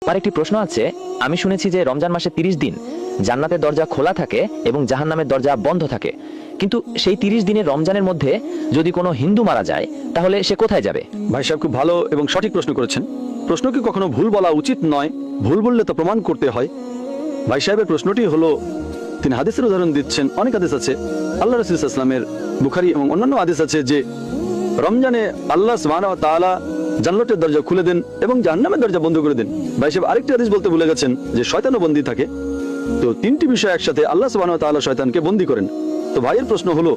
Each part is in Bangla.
আর একটি প্রশ্ন আছে, আমি শুনেছি যে রমজান মাসে 30 দিন জান্নাতের দরজা খোলা থাকে এবং জাহান্নামের দরজা বন্ধ থাকে, কিন্তু সেই 30 দিনের রমজানের মধ্যে যদি কোনো হিন্দু মারা যায় তাহলে সে কোথায় যাবে? ভাই সাহেব খুব ভালো এবং সঠিক প্রশ্ন করেছেন। প্রশ্নকে কখনো ভুল বলা উচিত নয়, ভুল বললে তো প্রমাণ করতে হয়। ভাই সাহেবের প্রশ্নটি হলো, তিনি হাদিসের উদাহরণ দিচ্ছেন। অনেক হাদিস আছে আল্লাহ রাসূল সাল্লাল্লাহু আলাইহি ওয়াসাল্লামের, বুখারী এবং অন্যান্য হাদিস আছে যে রমজানে আল্লাহ সুবহানাহু ওয়া তাআলা জান্নাতের দরজা খুলে দেন এবং জাহান্নামের দরজা বন্ধ করে দেন। ভাই সাহেব আরেকটি হাদিস বলতে ভুলে গেছেন যে শয়তানও বন্দী থাকে। তো তিনটি বিষয় একসাথে, আল্লাহ সুবহানাহু ওয়া তাআলা শয়তানকে বন্দী করেন। তো ভাইয়ের প্রশ্ন হলো,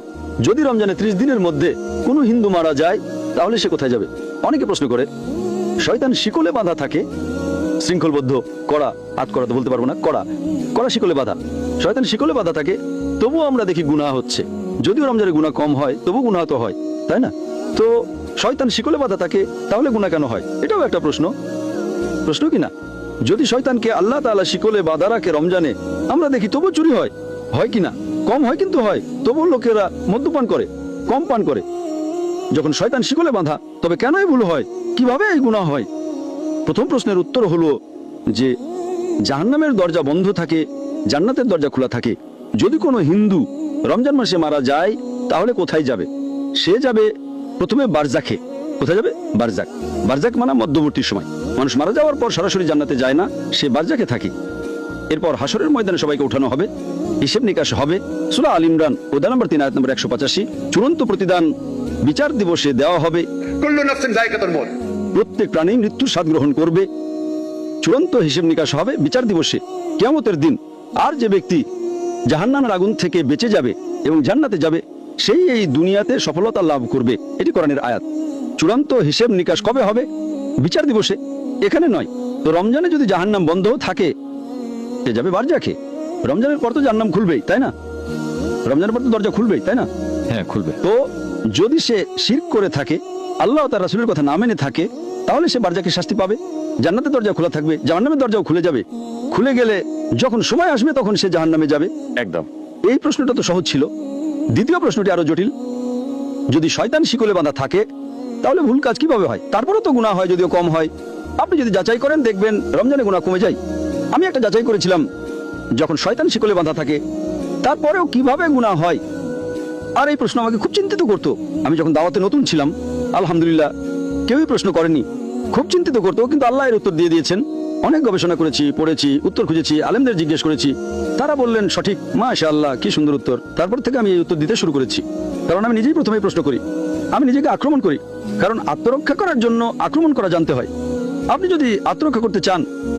যদি রমজানে 30 দিনের মধ্যে কোনো হিন্দু মারা যায় তাহলে সে কোথায় যাবে? অনেকে প্রশ্ন করে, শয়তান শিকলে বাঁধা থাকে, শৃঙ্খলবদ্ধ, কড়া, হাত করা তো বলতে পারবো না, কড়া কড়া শিকলে বাঁধা, শয়তান শিকলে বাঁধা থাকে। তবুও আমরা দেখি গুনাহ হচ্ছে। যদিও রমজানে গুনাহ কম হয়, তবু গুনাহ তো হয়, তাই না? তো শয়তান শিকলে বাঁধা থাকে, তাহলে গুনাহ কেন হয়? এটাও একটা প্রশ্ন, প্রশ্ন কি না? যদি শয়তানকে আল্লাহ তাআলা শিকলে বাঁধা রাখে রমজানে, আমরা দেখি তবু চুরি হয়, হয় কি না? কম হয় কিন্তু হয়। তবু লোকেরা মদ্যপান করে, কম পান করে। যখন শয়তান শিকলে বাঁধা, তবে কেন এই ভুল হয়? কিভাবে এই গুনাহ হয়? প্রথম প্রশ্নের উত্তর হলো যে জাহান্নামের দরজা বন্ধ থাকে, জান্নাতের দরজা খোলা থাকে। যদি কোনো হিন্দু রমজান মাসে মারা যায় তাহলে কোথায় যাবে? সে যাবে প্রথমে বারজাখে। কোথায় যাবে? বারজাক। বারজাক মানে মধ্যবর্তী সময়। মানুষ মারা যাওয়ার পর সরাসরি জান্নাতে যায় না, সে বারজাকে থাকে। এরপর হাসরের ময়দানে সবাইকে উঠানো হবে, হিসেব নিকাশ হবে। সূরা আল ইমরান অধ্যায় নম্বর 3 আয়াত নম্বর 185, চূড়ান্ত প্রতিদান বিচার দিবসে দেওয়া হবে। কুল্লু নাফসিন যায়কাতুল মউত, প্রত্যেক প্রাণী মৃত্যুর স্বাদ গ্রহণ করবে। চূড়ান্ত হিসেব নিকাশ হবে বিচার দিবসে, কিয়ামতের দিন। আর যে ব্যক্তি জাহান্নামের আগুন থেকে বেঁচে যাবে এবং জান্নাতে যাবে, সেই এই দুনিয়াতে সফলতা লাভ করবে। এটি কোরআনের আয়াত। চূড়ান্ত হিসেব নিকাশ কবে হবে? বিচার দিবসে, এখানে নয়। তো রমজানে যদি জাহান্নাম বন্ধ থাকে, সে যাবে বারজাকে। রমজানের পর তো জাহান্নাম খুলবেই, তাই না? রমজানের পর তো দরজা খুলবেই, তাই না? হ্যাঁ, খুলবে। তো যদি সে শিরক করে থাকে, আল্লাহ তার রাসূলের কথা না মেনে থাকে, তাহলে সে বারজাকে শাস্তি পাবে। জান্নাতের দরজা খোলা থাকবে, জাহান্নামের দরজাও খুলে যাবে। খুলে গেলে যখন সময় আসবে তখন সে জাহান্নামে যাবে। একদম। এই প্রশ্নটা তো সহজ ছিল। দ্বিতীয় প্রশ্নটি আরো জটিল। যদি শয়তান শিকলে বাঁধা থাকে তাহলে ভুল কাজ কিভাবে হয়? তারপরেও তো গুনাহ হয়, যদিও কম হয়। আপনি যদি যাচাই করেন দেখবেন রমজানে গুনাহ কমে যায়। আমি একটা যাচাই করেছিলাম, যখন শয়তান শিকলে বাঁধা থাকে তারপরেও কিভাবে গুনাহ হয়। আর এই প্রশ্ন আমাকে খুব চিন্তিত করতো। আমি যখন দাওয়াতে নতুন ছিলাম, আলহামদুলিল্লাহ কেউই প্রশ্ন করেনি, খুব চিন্তিত করতো, কিন্তু আল্লাহ এর উত্তর দিয়ে দিয়েছেন। অনেক গবেষণা করেছি, পড়েছি, উত্তর খুঁজেছি, আলেমদের জিজ্ঞেস করেছি, তারা বললেন সঠিক। মাশাআল্লাহ, কি সুন্দর উত্তর। তারপর থেকে আমি এই উত্তর দিতে শুরু করেছি। কারণ আমি নিজেই প্রথমেই প্রশ্ন করি, আমি নিজেকে আক্রমণ করি। কারণ আত্মরক্ষা করার জন্য আক্রমণ করা জানতে হয়। আপনি যদি আত্মরক্ষা করতে চান